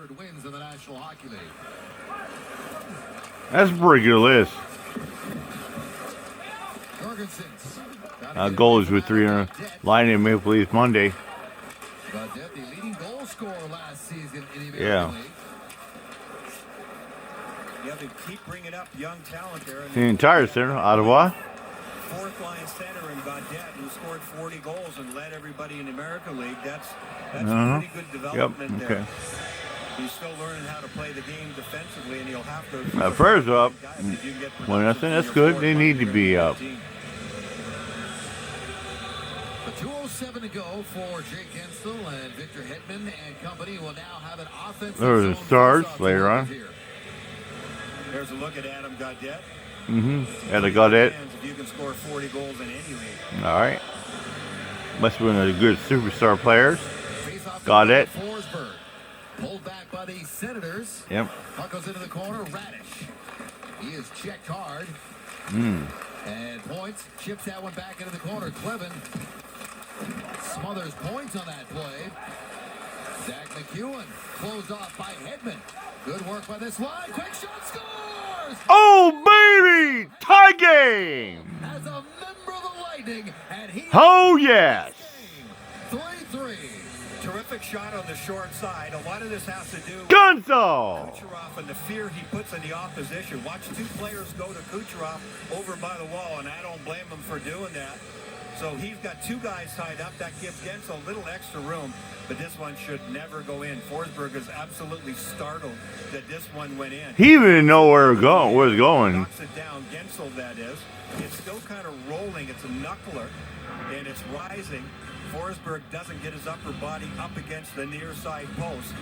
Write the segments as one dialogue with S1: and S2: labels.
S1: wins in the National Hockey League.
S2: That's a pretty good list. Goals with 300. Lightning Maple Leafs Monday.
S1: Gaudette, the leading goal scorer last season in the
S2: Yeah.
S1: League.
S3: Yeah, they keep bringing up young talent there.
S2: The entire center, Ottawa.
S3: Fourth line center in Gaudette, who scored 40 goals and led everybody in the American League. That's a pretty good development there.
S2: Okay.
S3: He's still learning how to play the game defensively, and he'll have to.
S2: Prayers up. Well, that's good. They need to be up.
S1: But 2:07 to go for Jake Gensel and Victor Hedman and company will now have an offensive.
S2: There's the stars later on.
S3: There's a look at Adam Gaudette.
S2: At the Gaudette.
S3: If you can score 40 goals in any league.
S2: All right. Must have been a good superstar players. Gaudette.
S1: Forsberg. Pulled back by the Senators.
S2: Yep.
S1: Puck goes into the corner. Radish. He is checked hard. And points. Chips that one back into the corner. Clevin smothers points on that play. Zach McEwen closed off by Hedman. Good work by this line. Quick shot, scores!
S2: Oh, baby! Tie game!
S1: As a member of the Lightning, and he...
S2: Oh, yes!
S1: 3-3.
S3: Terrific shot on the short side. A lot of this has to do with
S2: Gunso!
S3: Kucherov and the fear he puts in the opposition. Watch two players go to Kucherov over by the wall, and I don't blame him for doing that. So he's got two guys tied up. That gives Gensel a little extra room, but this one should never go in. Forsberg is absolutely startled that this one went in.
S2: He didn't know where it was going.
S3: Knocks it down, Gensel that is. It's still kind of rolling. It's a knuckler, and it's rising. Forsberg doesn't get his upper body up against the near side post,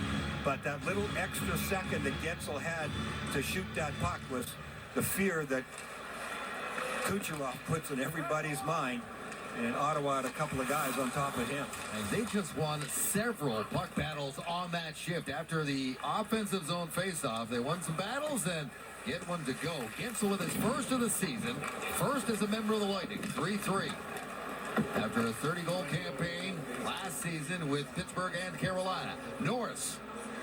S3: but that little extra second that Gensel had to shoot that puck was the fear that Kucherov puts in everybody's mind. And Ottawa had a couple of guys on top of him.
S1: And they just won several puck battles on that shift. After the offensive zone faceoff, they won some battles and get one to go. Gensel with his first of the season. First as a member of the Lightning. 3-3. After a 30-goal campaign last season with Pittsburgh and Carolina. Norris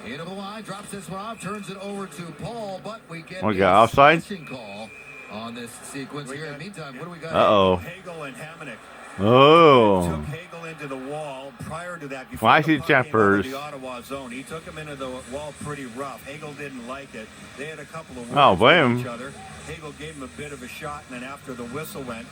S1: into the line, drops this one off, turns it over to Paul, but we get
S2: What, got offside?
S1: Call on this sequence here. In the meantime, what do we got?
S2: Uh-oh.
S3: Hagel and Hamonic.
S2: Oh.
S3: Took Hagel into the wall prior to that.
S2: Well, I see Jeffers.
S3: The Ottawa zone. He took him into the wall pretty rough. Hagel didn't like it. They had a couple of words with each other. Hagel gave him a bit of a shot, and then after the whistle went,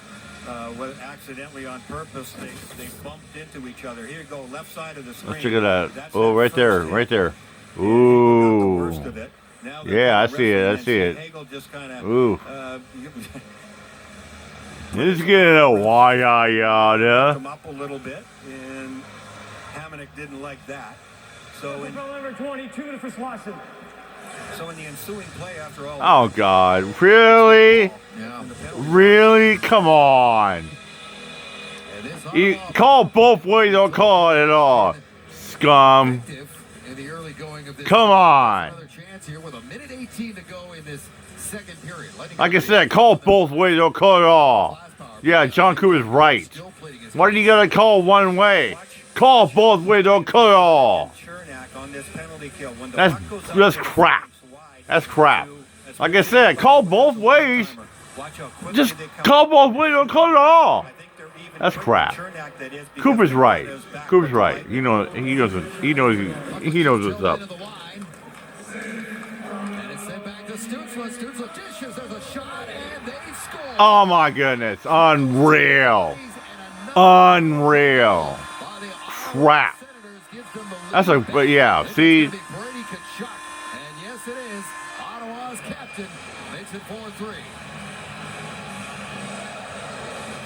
S3: accidentally on purpose, they bumped into each other. Here you go, left side of the screen.
S2: Let's check it out. Oh, right there, right there. Ooh. Yeah, I see it. I see it.
S3: Hagel just kind of.
S2: Ooh. It's getting a yada.
S3: Come up a little bit, and Hamonic didn't like that. So in
S4: number 22 for Swanson.
S3: So in the ensuing play, after all.
S2: Oh God! Really?
S1: Yeah.
S2: Really? Come on! You call both ways. Don't call it at all. Scum.
S1: In the early going of this
S2: Come on.
S1: Another chance here with a minute 18 to go in this second period.
S2: Like I said, call both ways. Don't call it all. Yeah, John Cooper's right. Why do you gotta call one way? Call both ways. Don't call it all. That's crap. That's crap. Like I said, call both ways. Just call both ways. Don't call it all. That's crap. Cooper's right. Cooper's right. He knows what's up. Oh my goodness. Unreal. Unreal. Crap. That's a, but yeah, see.
S1: And yes, it is. Ottawa's captain makes it 4-3.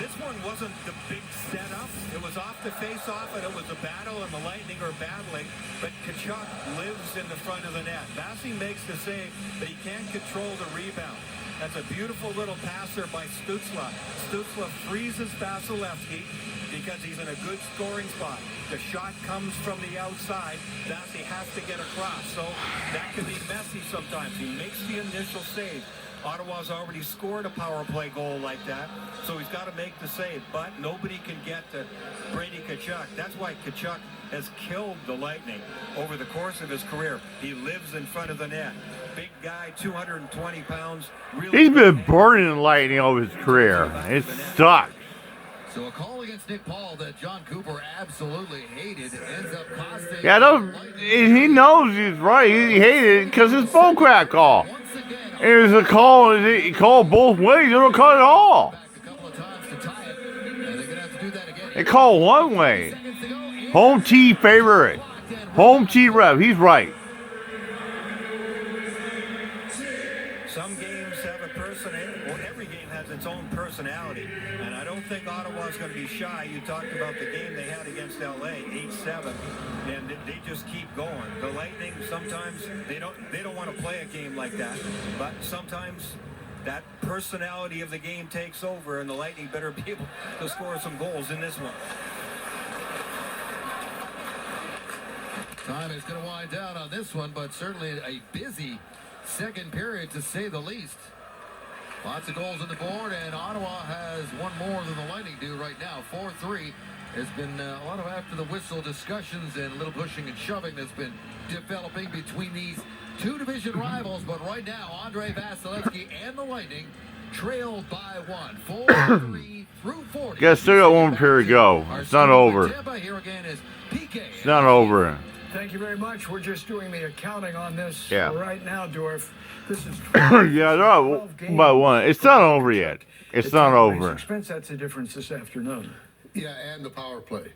S3: This one wasn't the big setup. It was off the face-off, and it was a battle, and the Lightning are battling. But Tkachuk lives in the front of the net. Bassey makes the save, but he can't control the rebound. That's a beautiful little passer by Stützle. Stützle freezes Vasilevsky because he's in a good scoring spot. The shot comes from the outside. Bassey has to get across, so that can be messy sometimes. He makes the initial save. Ottawa's already scored a power play goal like that, so he's got to make the save. But nobody can get to Brady Tkachuk. That's why Tkachuk has killed the Lightning over the course of his career. He lives in front of the net. Big guy, 220 pounds. Really
S2: He's been burning the Lightning over his career. It sucks.
S1: So a call against Nick Paul that John Cooper absolutely hated ends up costing.
S2: Yeah, he knows he's right. He hated it because it's bullcrap call.
S1: Once again,
S2: It was a call. He called both ways. They don't call it all.
S1: back a couple of times to tie it, and they're going to have to do that again.
S2: They call one way.
S1: Seconds to go.
S2: Home team favorite. Home team rep. He's right.
S3: Some games have a personality. Well, every game has its own personality, and I don't think Ottawa's going to be shy. You talked about the game they had against LA, 8-7, and they just keep going. The Lightning sometimes they don't want to play a game like that, but sometimes that personality of the game takes over, and the Lightning better be able to score some goals in this one.
S1: Time is going to wind down on this one, but certainly a busy second period to say the least. Lots of goals on the board, and Ottawa has one more than the Lightning do right now. 4-3. There's been a lot of after the whistle discussions and a little pushing and shoving that's been developing between these two division rivals, but right now Andrei Vasilevsky and the Lightning trailed by one. 4-3 through 40.
S2: Guess still got one period to go. It's not over.
S1: Here again is PK.
S2: It's not over.
S5: Thank you very much. We're just doing the accounting on this
S2: Yeah.
S5: right now, Dorf. This is
S2: Yeah, they're all by one. It's not over yet. It's not over.
S5: Expense, that's the difference this afternoon.
S6: Yeah, and the power play.